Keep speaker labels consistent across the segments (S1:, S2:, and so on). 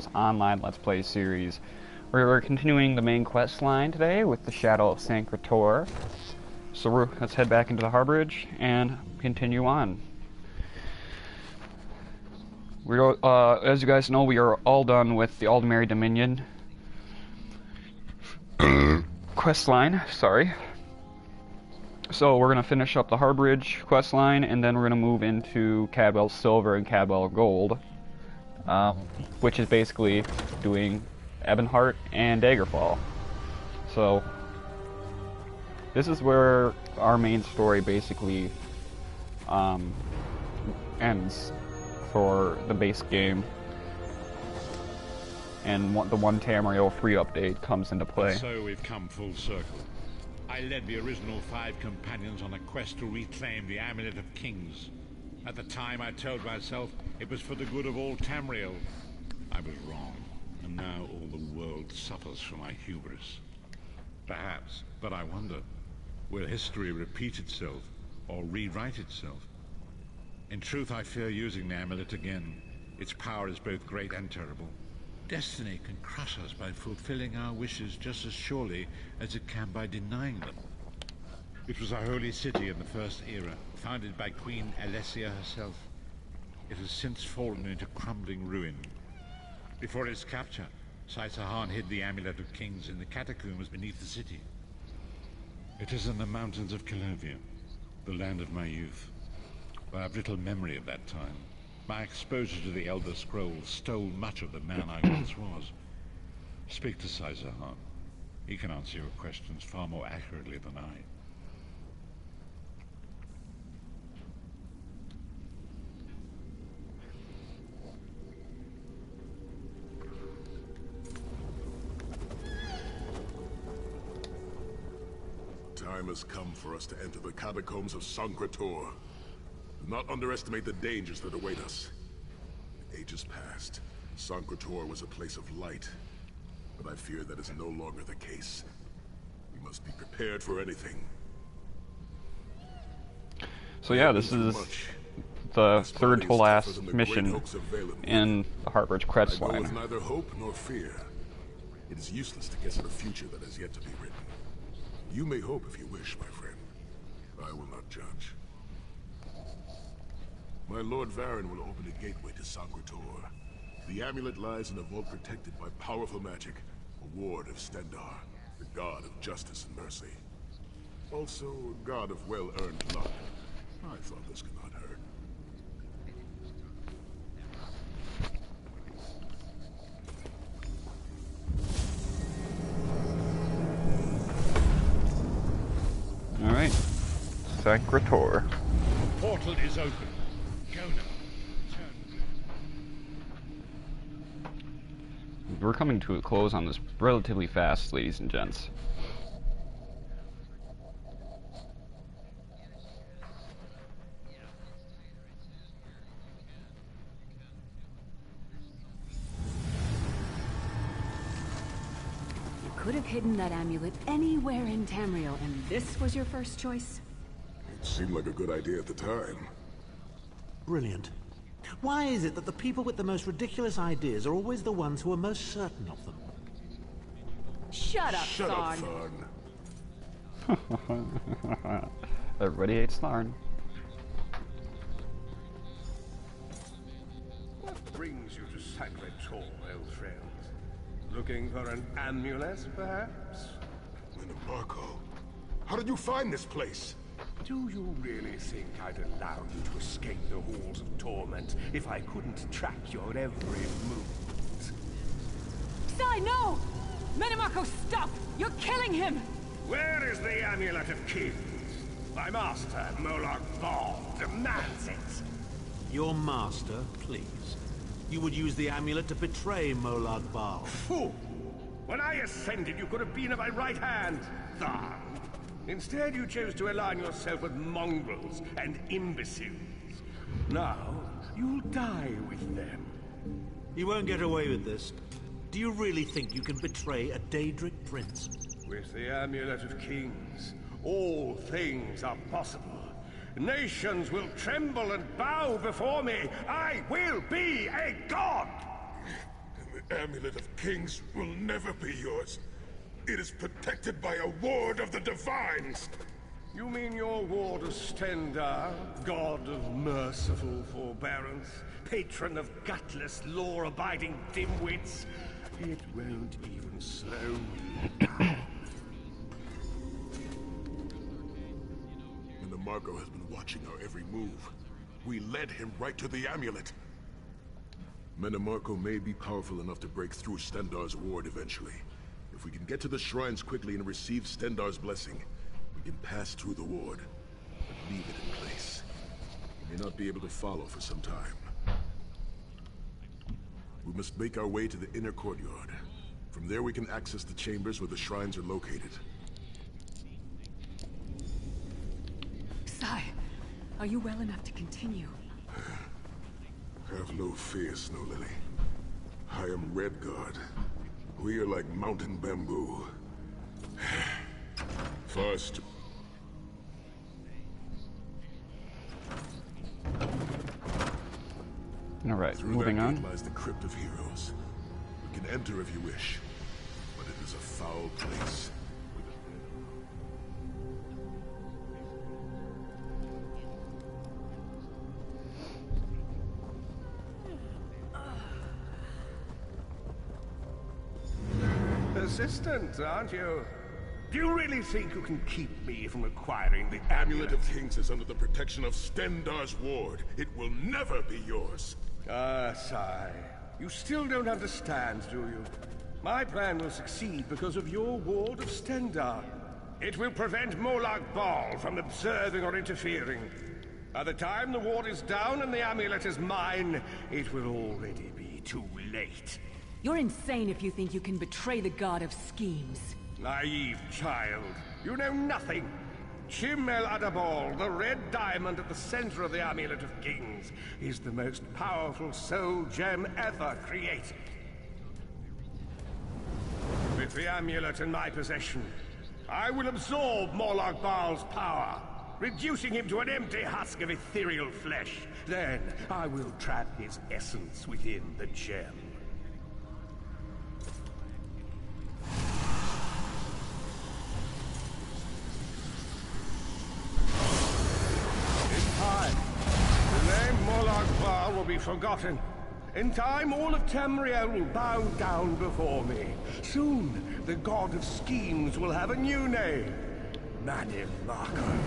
S1: Tales online Let's Play series. We're continuing the main quest line today with the Shadow of Sancretor. So let's head back into the Harborage and continue on. As you guys know, we are all done with the Aldmeri Dominion quest line, sorry. So we're going to finish up the Harborage quest line, and then we're going to move into Cabell Silver and Cabell Gold, which is basically doing Ebonheart and Daggerfall. So this is where our main story basically ends for the base game, and the one Tamriel free update comes into play.
S2: So we've come full circle. I led the original 5 companions on a quest to reclaim the Amulet of Kings. At the time, I told myself it was for the good of all Tamriel. I was wrong, and now all the world suffers from my hubris. Perhaps, but I wonder, will history repeat itself or rewrite itself? In truth, I fear using the amulet again. Its power is both great and terrible. Destiny can crush us by fulfilling our wishes just as surely as it can by denying them. It was a holy city in the First Era, founded by Queen Alessia herself. It has since fallen into crumbling ruin. Before its capture, Saitahan hid the Amulet of Kings in the catacombs beneath the city. It is in the mountains of Calovia, the land of my youth. I have little memory of that time. My exposure to the Elder Scrolls stole much of the man I once was. Speak to Saitahan. He can answer your questions far more accurately than I.
S3: Time has come for us to enter the catacombs of Sancretor. Do not underestimate the dangers that await us. In ages past, Sancretor was a place of light, but I fear that is no longer the case. We must be prepared for anything.
S1: So yeah, this is the third to last mission in the Harborage quest line.
S3: I know with neither hope nor fear. It is useless to guess at a future that has yet to be written. You may hope if you wish, my friend. I will not judge. My Lord Varen will open a gateway to Sancretor. The amulet lies in a vault protected by powerful magic, a ward of Stendarr, the god of justice and mercy. Also, a god of well-earned luck. I thought this could not hurt.
S1: Alright. Sancretor.
S2: The portal is open. Go now.
S1: We're coming to a close on this relatively fast, ladies and gents.
S4: You could have hidden that amulet anywhere in Tamriel, and this was your first choice?
S3: It seemed like a good idea at the time.
S5: Brilliant. Why is it that the people with the most ridiculous ideas are always the ones who are most certain of them?
S4: Shut up,
S3: Shut up,
S4: Tharn.
S1: Everybody hates Tharn.
S6: What brings you to Sancretor, old friend? Looking for an amulet, perhaps?
S3: Marco, how did you find this place?
S6: Do you really think I'd allow you to escape the halls of torment if I couldn't track your every movement?
S4: Sai, no! Menamako, stop! You're killing him!
S6: Where is the Amulet of Kings? My master, Molag Bal, demands it.
S5: Your master, please. You would use the amulet to betray Molag Bal.
S6: Fool! When I ascended, you could have been at my right hand, Tharn. Instead, you chose to align yourself with mongrels and imbeciles. Now, you'll die with them.
S5: You won't get away with this. Do you really think you can betray a Deadric prince?
S6: With the Amulet of Kings, all things are possible. Nations will tremble and bow before me. I will be a god!
S3: Amulet of Kings will never be yours. It is protected by a ward of the Divines.
S6: You mean your ward of Stendar, god of merciful forbearance, patron of gutless, law-abiding dimwits? It won't even slow me down.
S3: Marco has been watching our every move. We led him right to the amulet. Menemarco may be powerful enough to break through Stendar's ward eventually. If we can get to the shrines quickly and receive Stendar's blessing, we can pass through the ward, but leave it in place. We may not be able to follow for some time. We must make our way to the inner courtyard. From there we can access the chambers where the shrines are located.
S4: Sai, are you well enough to continue?
S3: Have no fear, Snow Lily. I am Redguard. We are like mountain bamboo. First.
S1: All right,
S3: Through
S1: moving
S3: that
S1: on.
S3: gate lies the Crypt of Heroes. We can enter if you wish, but it is a foul place.
S6: Persistent, aren't you? Do you really think you can keep me from acquiring the
S3: Amulet of Kings is under the protection of Stendar's ward. It will never be yours.
S6: Ah, Sai. You still don't understand, do you? My plan will succeed because of your ward of Stendar. It will prevent Molag Bal from observing or interfering. By the time the ward is down and the amulet is mine, it will already be too late.
S4: You're insane if you think you can betray the god of schemes.
S6: Naive child. You know nothing. Chim El Adabal, the red diamond at the center of the Amulet of Kings, is the most powerful soul gem ever created. With the amulet in my possession, I will absorb Molag Bal's power, reducing him to an empty husk of ethereal flesh. Then I will trap his essence within the gem. Will be forgotten. In time, all of Tamriel will bow down before me. Soon, the god of schemes will have a new name. Menemarco.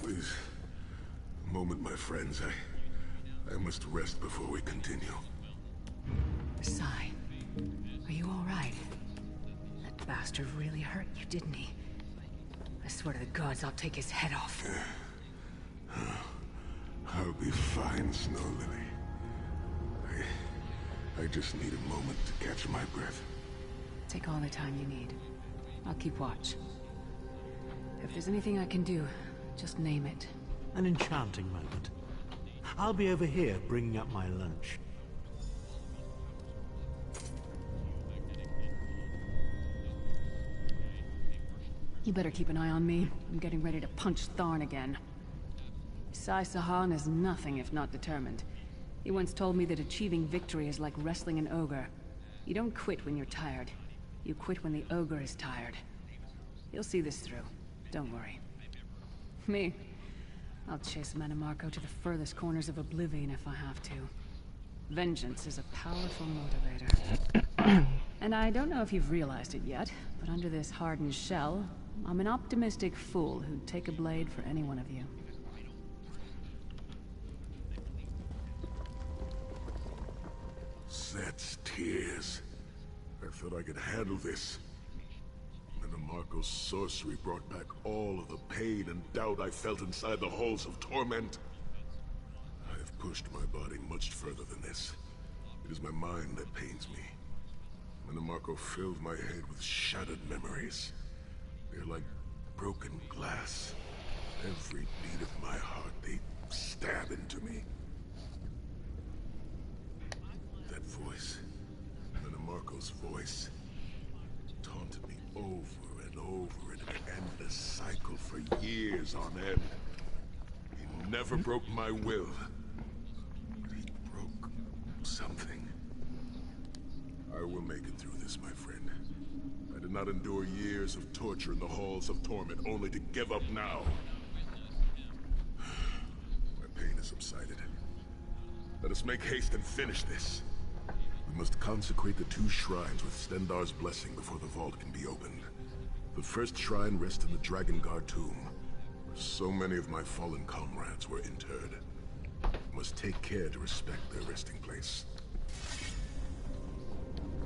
S3: Please, a moment, my friends. I must rest before we continue.
S4: Sai, are you all right? That bastard really hurt you, didn't he? I swear to the gods, I'll take his head off.
S3: I'll be fine, Snow Lily. I just need a moment to catch my breath.
S4: Take all the time you need. I'll keep watch. If there's anything I can do, just name it.
S5: An enchanting moment. I'll be over here bringing up my lunch.
S4: You better keep an eye on me. I'm getting ready to punch Tharn again. Sai Sahan is nothing if not determined. He once told me that achieving victory is like wrestling an ogre. You don't quit when you're tired. You quit when the ogre is tired. You'll see this through. Don't worry. Me? I'll chase Manamarco to the furthest corners of oblivion if I have to. Vengeance is a powerful motivator. And I don't know if you've realized it yet, but under this hardened shell, I'm an optimistic fool who'd take a blade for any one of you.
S3: Set's tears. I thought I could handle this. Manamarco's sorcery brought back all of the pain and doubt I felt inside the halls of torment. I have pushed my body much further than this. It is my mind that pains me. Manamarco filled my head with shattered memories. They're like broken glass. Every beat of my heart, they stab into me. That voice, Manamarco's voice, taunted me over and over in an endless cycle for years on end. He never broke my will, but he broke something. I will make it through this, my friend. I did not endure years of torture in the halls of torment only to give up now. My pain has subsided. Let us make haste and finish this. We must consecrate the 2 shrines with Stendarr's blessing before the vault can be opened. The first shrine rests in the Dragon Guard tomb, where so many of my fallen comrades were interred. We must take care to respect their resting place.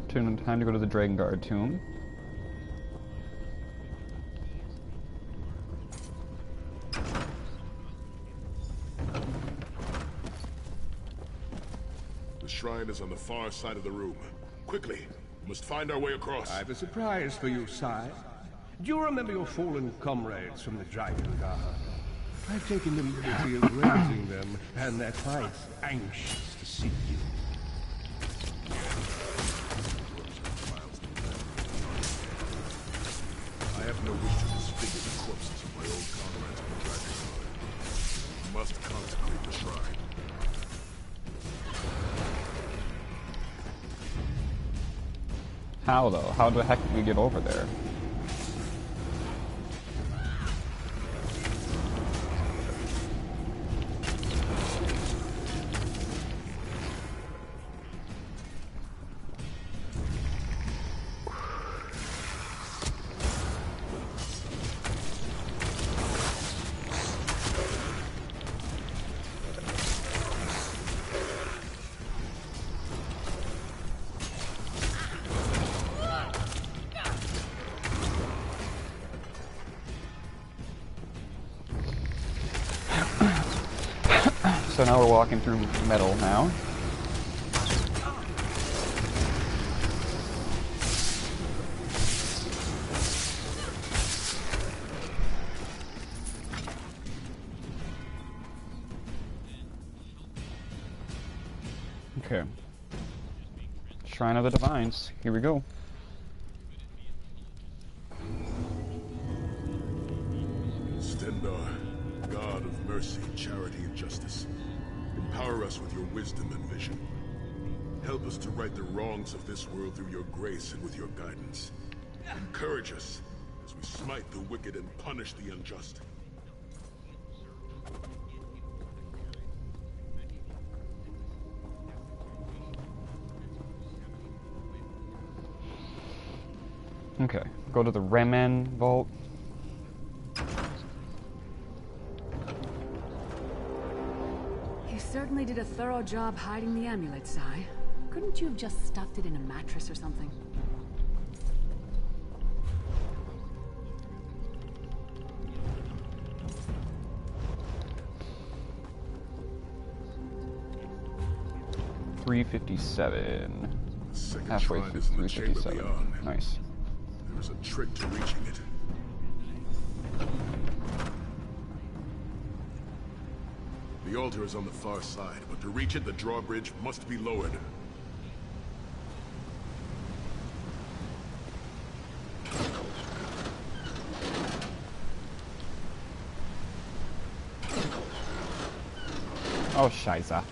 S1: Time to go to the Dragon Guard tomb.
S3: The shrine is on the far side of the room. Quickly, we must find our way across.
S6: I've a surprise for you, Sai. Do you remember your fallen comrades from the Dragon Guard? I've taken the liberty of raising them, and they're quite anxious to see you.
S3: I have no wish to disfigure the corpses of my old comrades of the Dragon Guard. We must consecrate the shrine.
S1: How though? How the heck did we get over there? So now we're walking through metal now. Okay. Shrine of the Divines. Here we go.
S3: Stendarr, God of mercy, charity, and justice. Empower us with your wisdom and vision. Help us to right the wrongs of this world through your grace and with your guidance. Encourage us as we smite the wicked and punish the unjust.
S1: Okay, go to the Remen vault.
S4: You certainly did a thorough job hiding the amulet, Sai. Couldn't you have just stuffed it in a mattress or something?
S1: 357.
S3: The second
S1: Halfway
S3: shrine
S1: through
S3: is in the chamber
S1: 357.
S3: beyond.
S1: Nice.
S3: There is a trick to reaching it. The altar is on the far side, but to reach it, the drawbridge must be lowered.
S1: Oh, scheiße.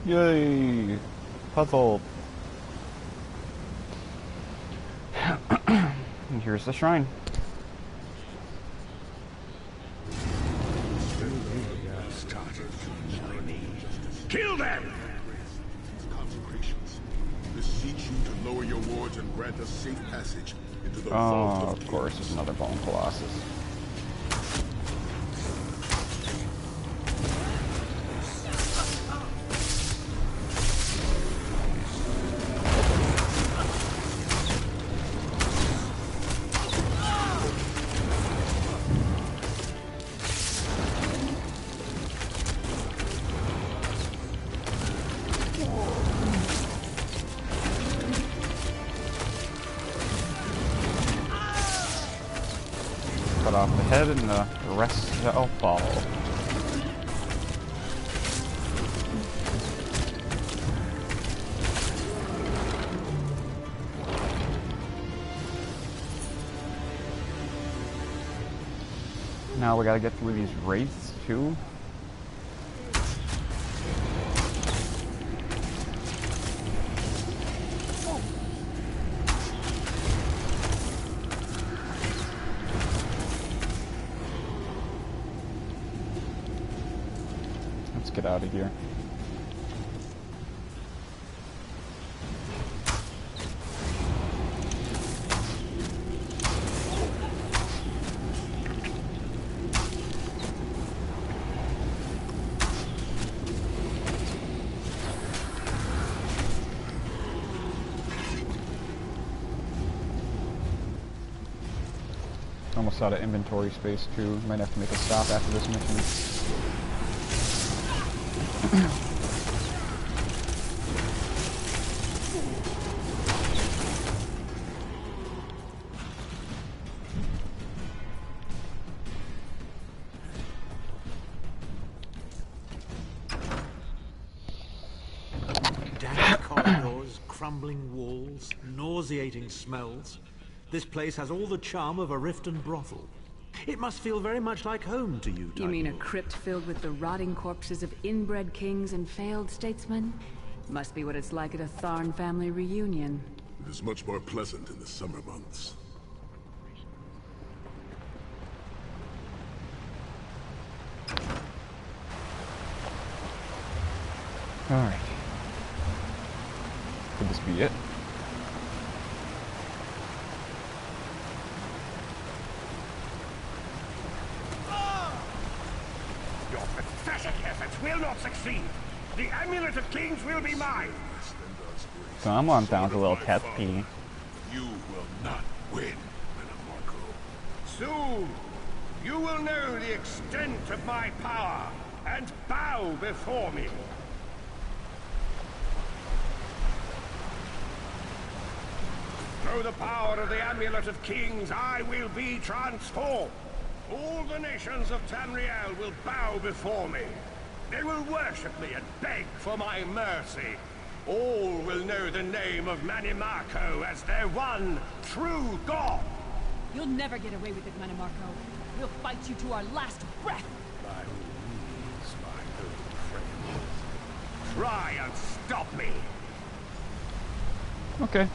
S1: Yay! Puzzle. And here's the shrine.
S6: Kill them!
S3: These consecrations beseech you to lower your wards and grant us safe passage into the vault
S1: Oh,
S3: of
S1: of course, there's another Bone Colossus. Cut off the head and the rest shall follow. Now we gotta get through these wraiths too. Let's get out of here. Almost out of inventory space too. Might have to make a stop after this mission.
S5: Dank corridors, crumbling walls, nauseating smells. This place has all the charm of a Riften brothel. It must feel very much like home to you,
S4: You mean a
S5: Titanfall.
S4: crypt filled with the rotting corpses of inbred kings and failed statesmen? Must be what it's like at a Tharn family reunion.
S3: It is much more pleasant in the summer months.
S1: Alright. Could this be it?
S6: Your pathetic efforts will not succeed. The Amulet of Kings will be mine.
S1: Come on down to little cat pee.
S3: You will not win, Marco.
S6: Soon, you will know the extent of my power and bow before me. Through the power of the Amulet of Kings, I will be transformed. All the nations of Tamriel will bow before me. They will worship me and beg for my mercy. All will know the name of Manimarco as their one true god.
S7: You'll never get away with it, Manimarco. We'll fight you to our last breath.
S6: By all means, my old friend. Try and stop me.
S1: Okay.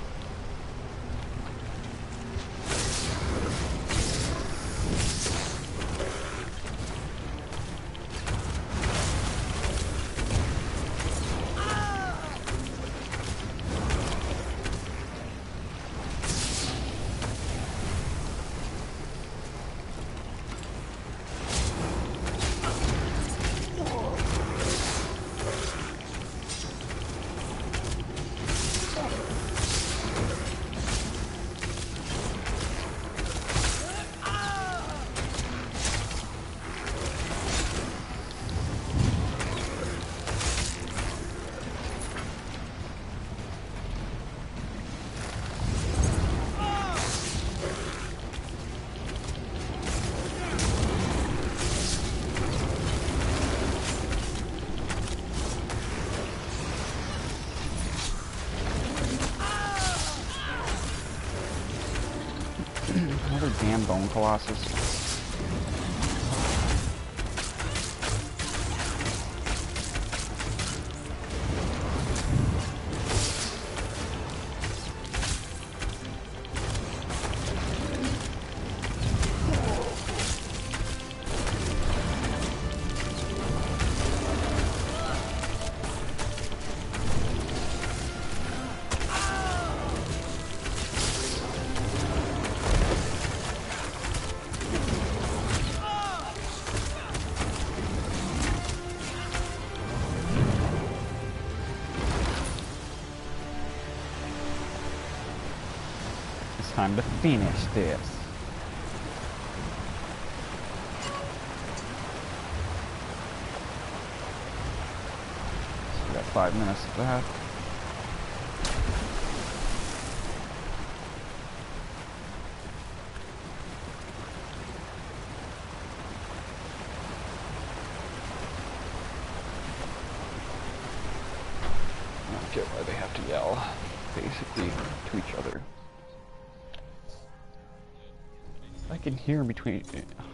S1: Another damn bone colossus. Time to finish this. So we got 5 minutes of that. I don't get why they have to yell, basically, to each other. I can hear between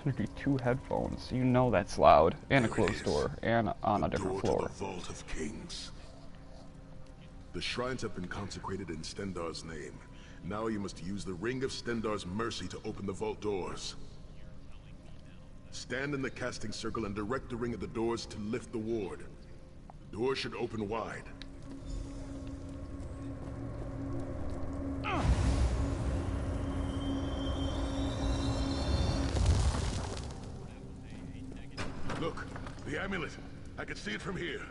S1: under 2 headphones. You know that's loud, and a closed door, and on a different floor.
S3: To the Vault of Kings. The shrines have been consecrated in Stendarr's name. Now you must use the Ring of Stendarr's mercy to open the vault doors. Stand in the casting circle and direct the ring at the doors to lift the ward. The doors should open wide. Look, the amulet. I can see it from here.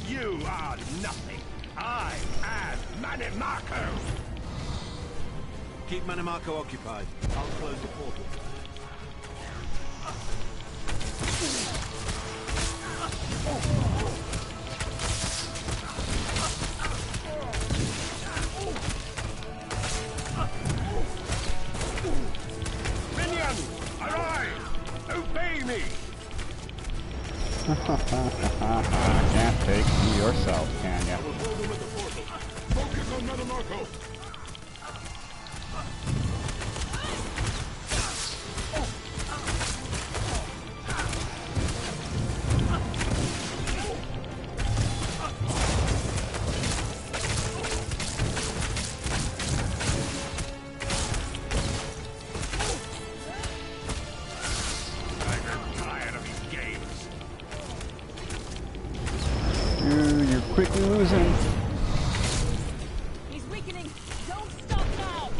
S6: You are nothing. I am Manimarco!
S5: Keep Manimarco occupied. I'll close the portal.
S6: Minions, arise! Obey me!
S1: Can't take you yourself, can ya?
S3: Focus on Manimarco!
S1: You're quickly losing.
S7: He's weakening. Don't stop now.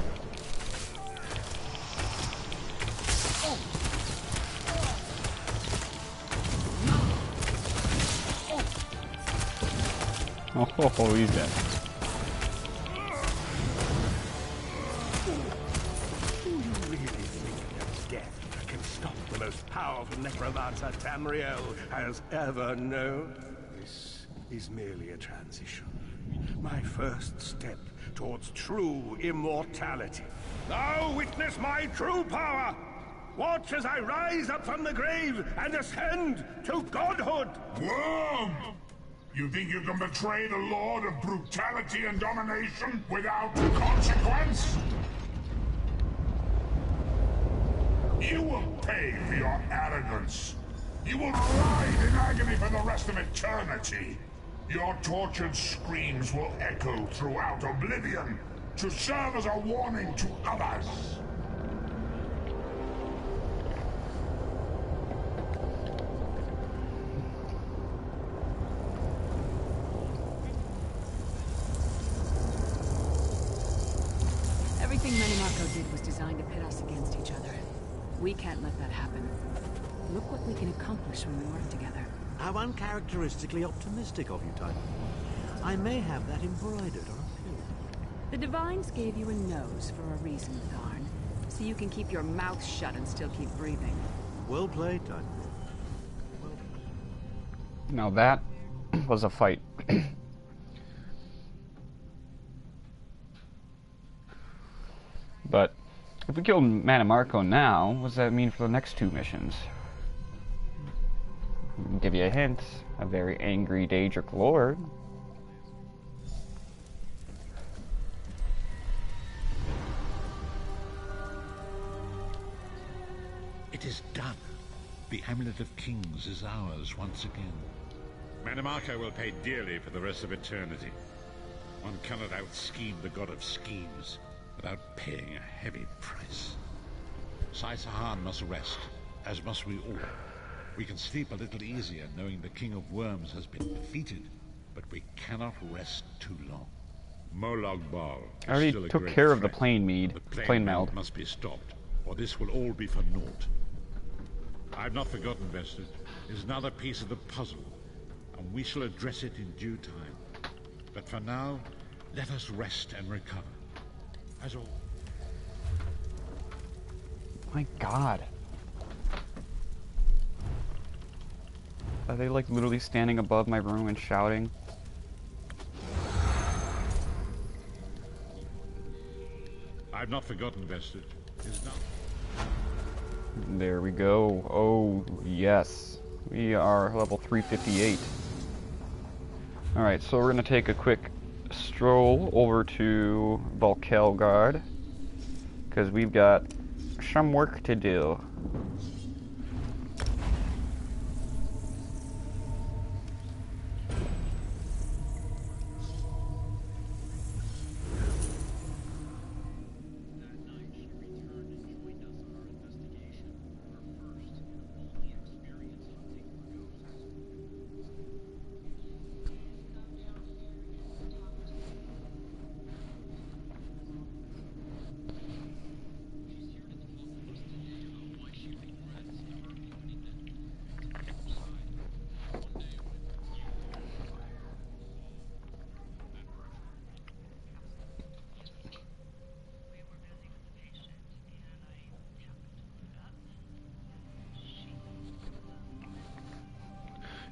S1: Oh, he's dead.
S6: Do you really think that death can stop the most powerful necromancer Tamriel has ever known? This is merely a transition. My first step towards true immortality. Now witness my true power! Watch as I rise up from the grave and ascend to godhood!
S8: Worm! You think you can betray the Lord of brutality and domination without consequence? You will pay for your arrogance. You will writhe in agony for the rest of eternity. Your tortured screams will echo throughout oblivion to serve as a warning to others.
S4: Everything Manimarco did was designed to pit us against each other. We can't let that happen. Look what we can accomplish when we work together.
S5: How uncharacteristically optimistic of you, Titan. I may have that embroidered on a pill.
S4: The Divines gave you a nose for a reason, Tharn. So you can keep your mouth shut and still keep breathing.
S5: Well played, Titan. Well played.
S1: Now that was a fight. But if we kill Manimarco now, what does that mean for the next two missions? I'll give you a hint. A very angry Deadric Lord.
S2: It is done. The Amulet of Kings is ours once again. Manimarco will pay dearly for the rest of eternity. One cannot out-scheme the god of schemes without paying a heavy price. Sai-Sahan must rest, as must we all. We can sleep a little easier knowing the King of Worms has been defeated, but we cannot rest too long. Molag Bal is
S1: I already
S2: still a
S1: took
S2: great
S1: care of the
S2: threat.
S1: plane mead.
S2: The
S1: Plane
S2: meld
S1: meld.
S2: must be stopped, or this will all be for naught. I've not forgotten, Vested. It is another piece of the puzzle, and we shall address it in due time. But for now, let us rest and recover. As all.
S1: My God. Are they like literally standing above my room and shouting?
S2: I've not forgotten, Vested. It is not.
S1: There we go. Oh, yes. We are level 358. Alright, so we're going to take a quick stroll over to Valkelgard, because we've got some work to do.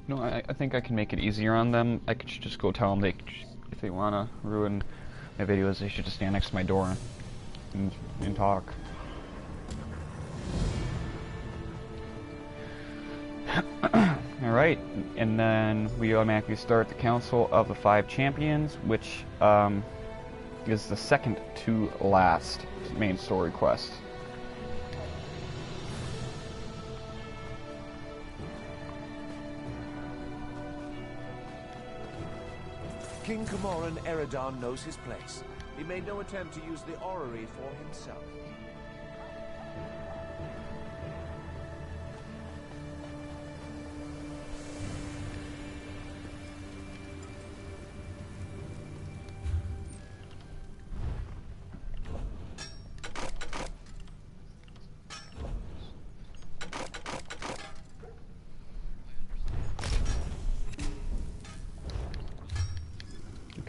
S1: No, I think I can make it easier on them. I could just go tell them if they want to ruin my videos, they should just stand next to my door and talk. Alright, and then we automatically start the Council of the Five Champions, which is the second to last main story quest.
S9: King Camoran Eridan knows his place. He made no attempt to use the orrery for himself.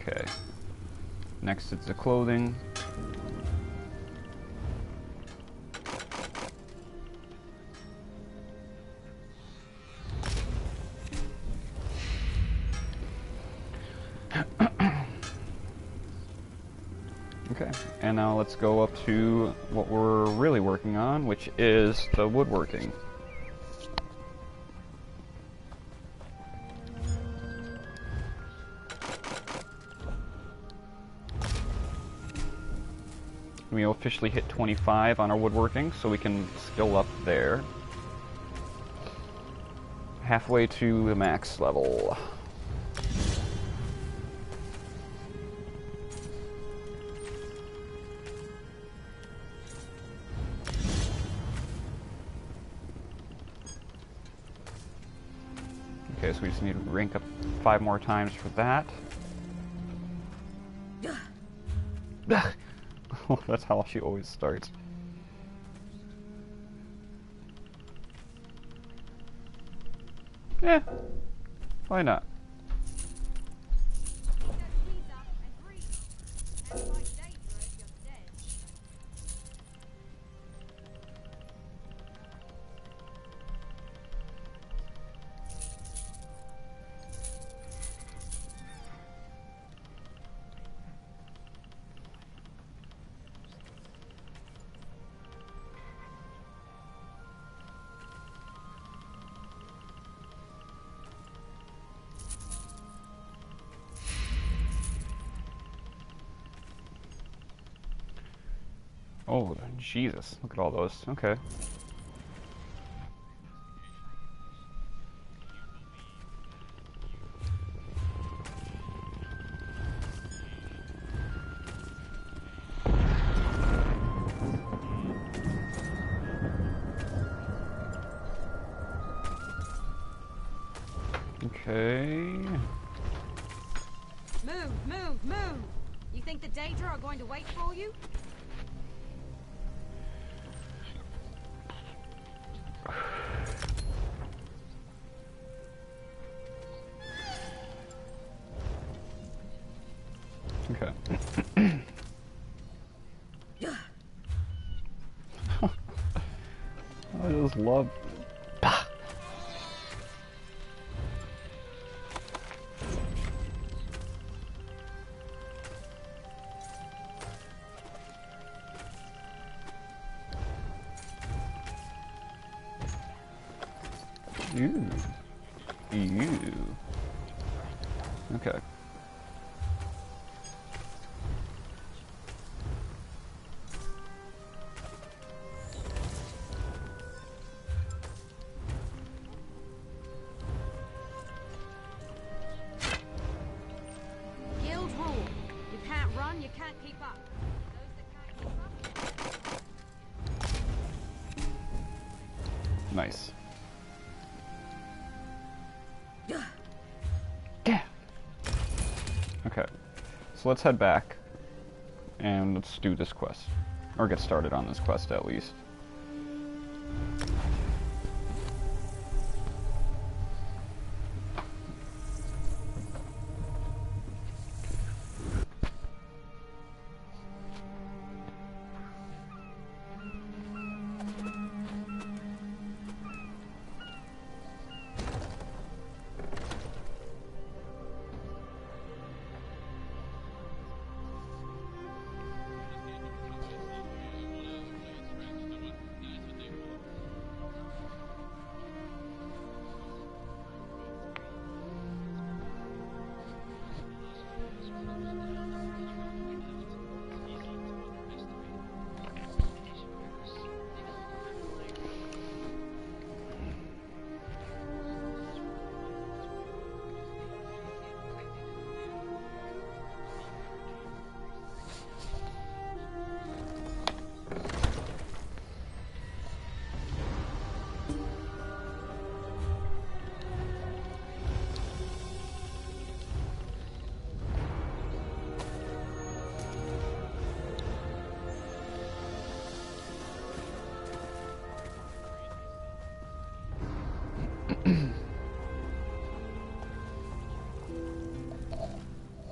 S1: Okay. Next it's the clothing. Okay, and now let's go up to what we're really working on, which is the woodworking. We officially hit 25 on our woodworking, so we can skill up there. Halfway to the max level. Okay, so we just need to rank up 5 more times for that. That's how she always starts. Yeah, why not? Oh, Jesus. Look at all those. Okay. Okay.
S7: Move, move, move! You think the Daedra are going to wait for you?
S1: Okay. I just love... Ew. Ew. Okay.
S7: Guild rule. You can't run, you can't keep up. Those that can't keep up...
S1: Nice. Okay, so let's head back and let's do this quest, or get started on this quest at least.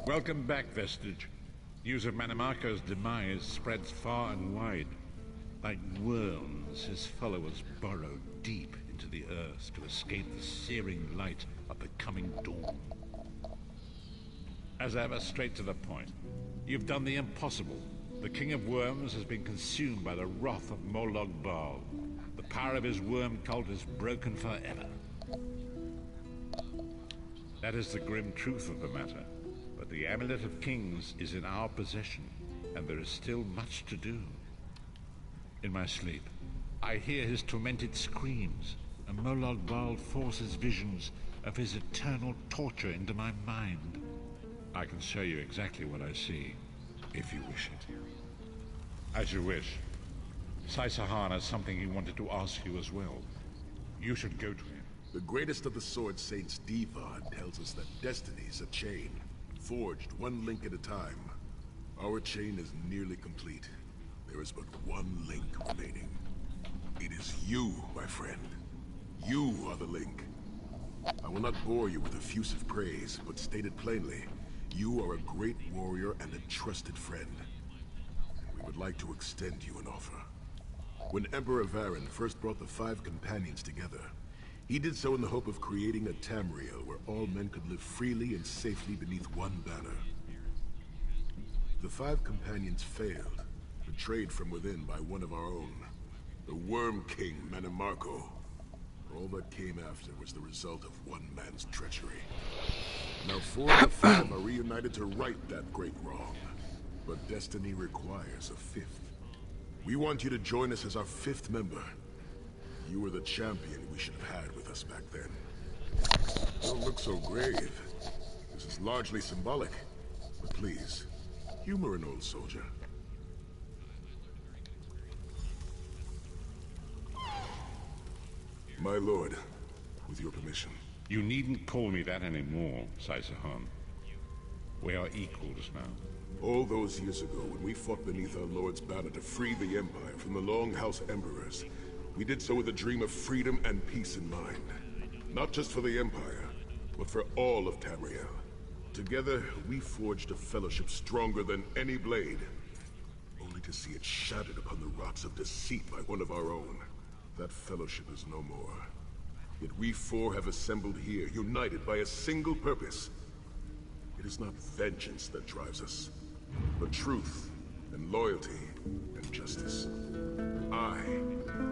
S2: Welcome back, Vestige. News of Manimarco's demise spreads far and wide. Like worms, his followers burrow deep into the earth to escape the searing light of the coming dawn. As ever, straight to the point. You've done the impossible. The King of Worms has been consumed by the wrath of Molog Bal. The power of his worm cult is broken forever. That is the grim truth of the matter. But the Amulet of Kings is in our possession, and there is still much to do. In my sleep, I hear his tormented screams, and Molog Bal forces visions of his eternal torture into my mind. I can show you exactly what I see, if you wish it. As you wish. Sai-Sahan has something he wanted to ask you as well. You should go to him.
S3: The greatest of the Sword Saints, Divad, tells us that destiny's a chain, forged one link at a time. Our chain is nearly complete. There is but one link remaining. It is you, my friend. You are the link. I will not bore you with effusive praise, but stated plainly, you are a great warrior and a trusted friend. We would like to extend you an offer. When Emperor Varen first brought the 5 companions together, he did so in the hope of creating a Tamriel where all men could live freely and safely beneath one banner. The 5 companions failed, betrayed from within by one of our own, the Worm King Manimarco. All that came after was the result of one man's treachery. Now 4 of the 5 are reunited to right that great wrong, but destiny requires a 5th. We want you to join us as our 5th member. You were the champion we should have had with us back then. Don't look so grave. This is largely symbolic. But please, humor an old soldier. My lord, with your permission.
S2: You needn't call me that anymore, Sai-Sahan. We are equals now.
S3: All those years ago, when we fought beneath our Lord's banner to free the Empire from the Longhouse Emperors, we did so with a dream of freedom and peace in mind. Not just for the Empire, but for all of Tamriel. Together, we forged a fellowship stronger than any blade, only to see it shattered upon the rocks of deceit by one of our own. That fellowship is no more. Yet we 4 have assembled here, united by a single purpose. It is not vengeance that drives us, but truth and loyalty and justice. I,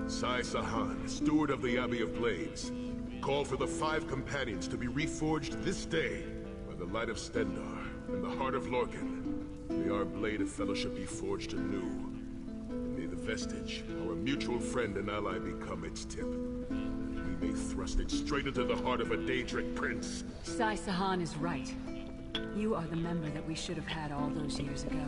S3: Sai-Sahan, steward of the Abbey of Blades, call for the 5 companions to be reforged this day by the light of Stendarr and the heart of Lorkhan. May our blade of fellowship be forged anew. May the vestige, our mutual friend and ally, become its tip. We may thrust it straight into the heart of a Deadric prince.
S4: Sai-Sahan is right. You are the member that we should have had all those years ago.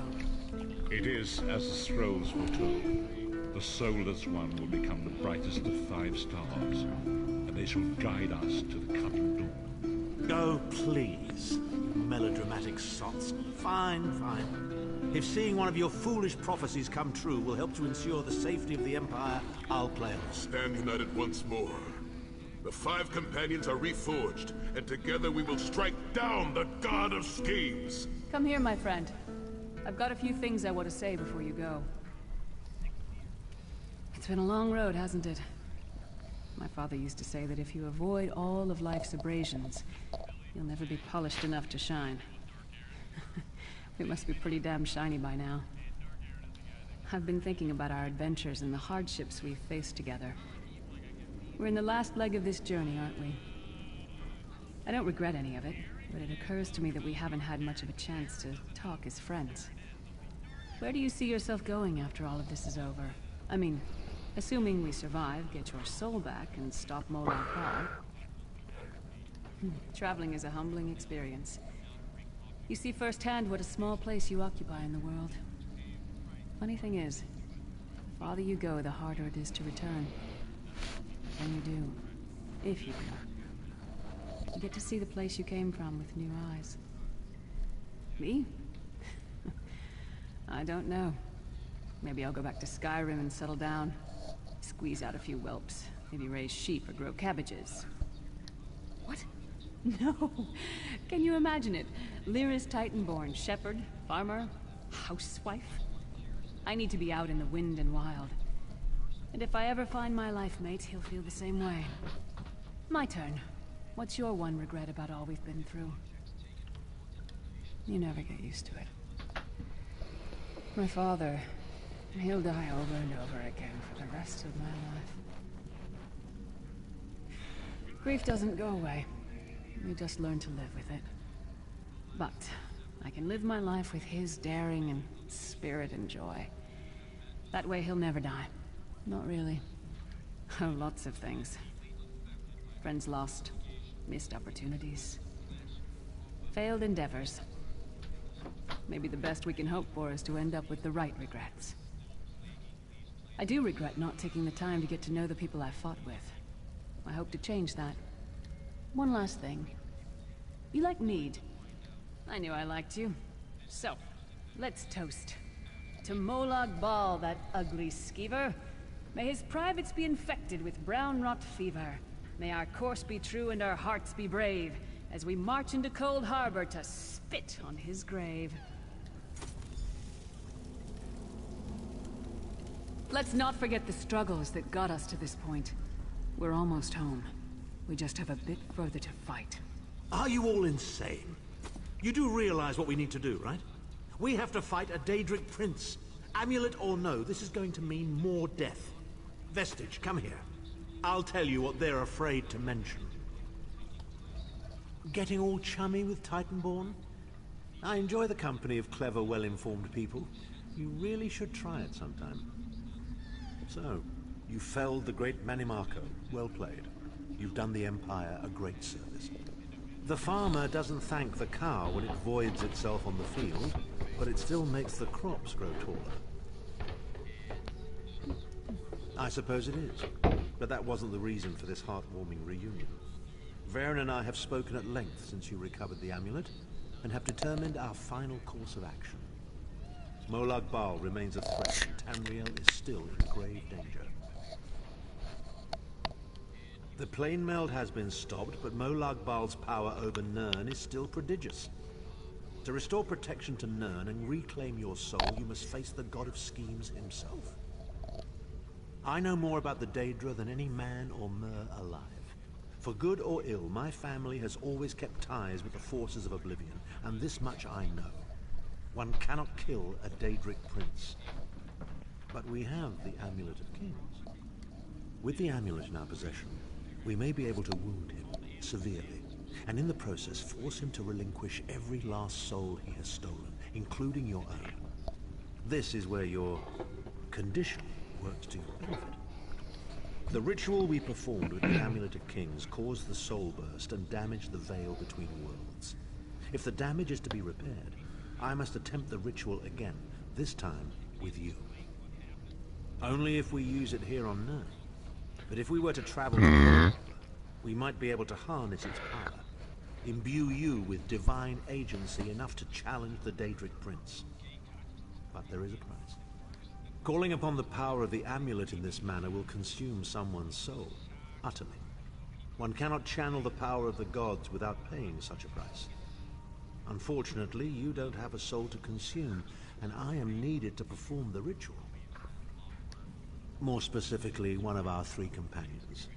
S2: It is as the scrolls foretold. The soulless one will become the brightest of 5 stars, and they shall guide us to the coming dawn.
S5: Oh, please. Melodramatic sots. Fine, fine. If seeing one of your foolish prophecies come true will help to ensure the safety of the Empire, I'll play on.
S3: Stand united once more. The 5 companions are reforged, and together we will strike down the God of Schemes!
S4: Come here, my friend. I've got a few things I want to say before you go. It's been a long road, hasn't it? My father used to say that if you avoid all of life's abrasions, you'll never be polished enough to shine. It must be pretty damn shiny by now. I've been thinking about our adventures and the hardships we've faced together. We're in the last leg of this journey, aren't we? I don't regret any of it, but it occurs to me that we haven't had much of a chance to talk as friends. Where do you see yourself going after all of this is over? I mean, assuming we survive, get your soul back, and stop Molag Bal. Traveling is a humbling experience. You see firsthand what a small place you occupy in the world. Funny thing is, the farther you go, the harder it is to return. When you do, if you do, you get to see the place you came from with new eyes. Me? I don't know. Maybe I'll go back to Skyrim and settle down. Squeeze out a few whelps. Maybe raise sheep or grow cabbages. What? No. Can you imagine it? Lyra's Titanborn, shepherd, farmer, housewife. I need to be out in the wind and wild. And if I ever find my life mate, he'll feel the same way. My turn. What's your one regret about all we've been through? You never get used to it. My father, he'll die over and over again for the rest of my life. Grief doesn't go away. We just learn to live with it. But I can live my life with his daring and spirit and joy. That way he'll never die. Not really. Oh, lots of things. Friends lost. Missed opportunities. Failed endeavors. Maybe the best we can hope for is to end up with the right regrets. I do regret not taking the time to get to know the people I fought with. I hope to change that. One last thing. You like mead? I knew I liked you. So, let's toast. To Molag Bal, that ugly skeever. May his privates be infected with brown rot fever. May our course be true and our hearts be brave, as we march into Cold Harbor to spit on his grave. Let's not forget the struggles that got us to this point. We're almost home. We just have a bit further to fight.
S5: Are you all insane? You do realize what we need to do, right? We have to fight a Deadric prince. Amulet or no, this is going to mean more death. Vestige, come here. I'll tell you what they're afraid to mention. Getting all chummy with Titanborn? I enjoy the company of clever, well-informed people. You really should try it sometime. So, you felled the great Manimarco. Well played. You've done the Empire a great service. The farmer doesn't thank the cow when it voids itself on the field, but it still makes the crops grow taller. I suppose it is, but that wasn't the reason for this heartwarming reunion. Varen and I have spoken at length since you recovered the amulet, and have determined our final course of action. Molag Bal remains a threat, and Tamriel is still in grave danger. The plane meld has been stopped, but Molag Bal's power over Nirn is still prodigious. To restore protection to Nirn and reclaim your soul, you must face the god of schemes himself. I know more about the Daedra than any man or mer alive. For good or ill, my family has always kept ties with the forces of Oblivion, and this much I know. One cannot kill a Deadric prince. But we have the Amulet of Kings. With the amulet in our possession, we may be able to wound him severely, and in the process force him to relinquish every last soul he has stolen, including your own. This is where your condition works to your benefit. The ritual we performed with the Amulet of Kings caused the soul burst and damaged the veil between worlds. If the damage is to be repaired, I must attempt the ritual again, this time with you. Only if we use it here on Nirn. But if we were to travel to Nirn, we might be able to harness its power, imbue you with divine agency enough to challenge the Daedric Prince. But there is a price. Calling upon the power of the amulet in this manner will consume someone's soul, utterly. One cannot channel the power of the gods without paying such a price. Unfortunately, you don't have a soul to consume, and I am needed to perform the ritual. More specifically, one of our 3 companions.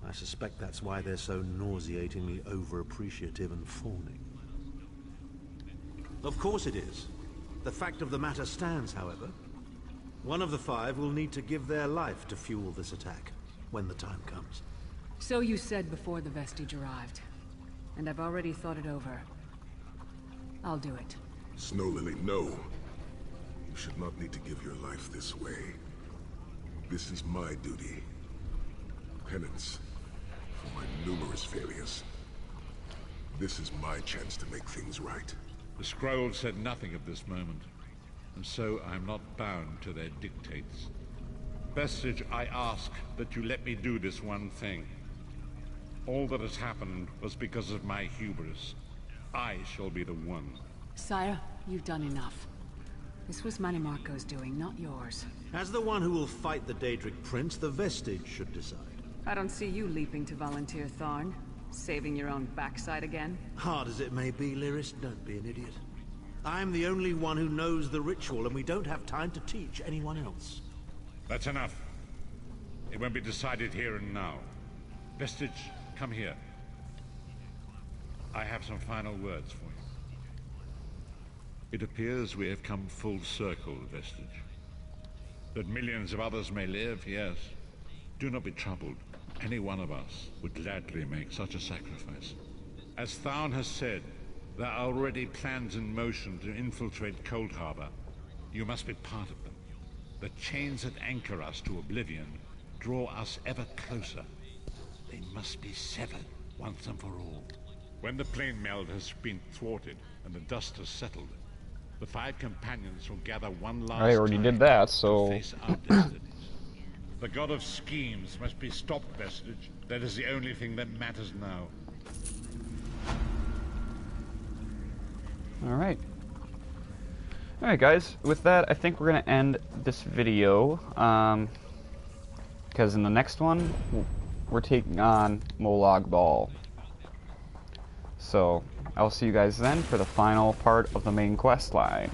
S5: I suspect that's why they're so nauseatingly over-appreciative and fawning. Of course it is. The fact of the matter stands, however. One of the 5 will need to give their life to fuel this attack, when the time comes.
S4: So you said before the vestige arrived, and I've already thought it over. I'll do it.
S3: Snow Lily, no. You should not need to give your life this way. This is my duty. Penance for my numerous failures. This is my chance to make things right.
S2: The scroll said nothing of this moment, and so I am not bound to their dictates. Vestige, I ask that you let me do this one thing. All that has happened was because of my hubris. I shall be the one.
S4: Sire, you've done enough. This was Manimarco's doing, not yours.
S5: As the one who will fight the Daedric Prince, the Vestige should decide.
S4: I don't see you leaping to volunteer, Tharn. Saving your own backside again?
S5: Hard as it may be, Lyris, don't be an idiot. I'm the only one who knows the ritual, and we don't have time to teach anyone else.
S2: That's enough. It won't be decided here and now. Vestige, come here. I have some final words for you. It appears we have come full circle, Vestige. That millions of others may live, yes. Do not be troubled. Any one of us would gladly make such a sacrifice. As Tharn has said, there are already plans in motion to infiltrate Cold Harbor. You must be part of them. The chains that anchor us to oblivion draw us ever closer. They must be severed once and for all. When the plane meld has been thwarted and the dust has settled, the 5 companions will gather one last
S1: I already did that, so...
S2: to face our destinies. The god of schemes must be stopped, Vestige. That is the only thing that matters now.
S1: Alright. Alright guys, with that I think we're going to end this video, because in the next one we're taking on Molag Bal. So, I'll see you guys then for the final part of the main quest line.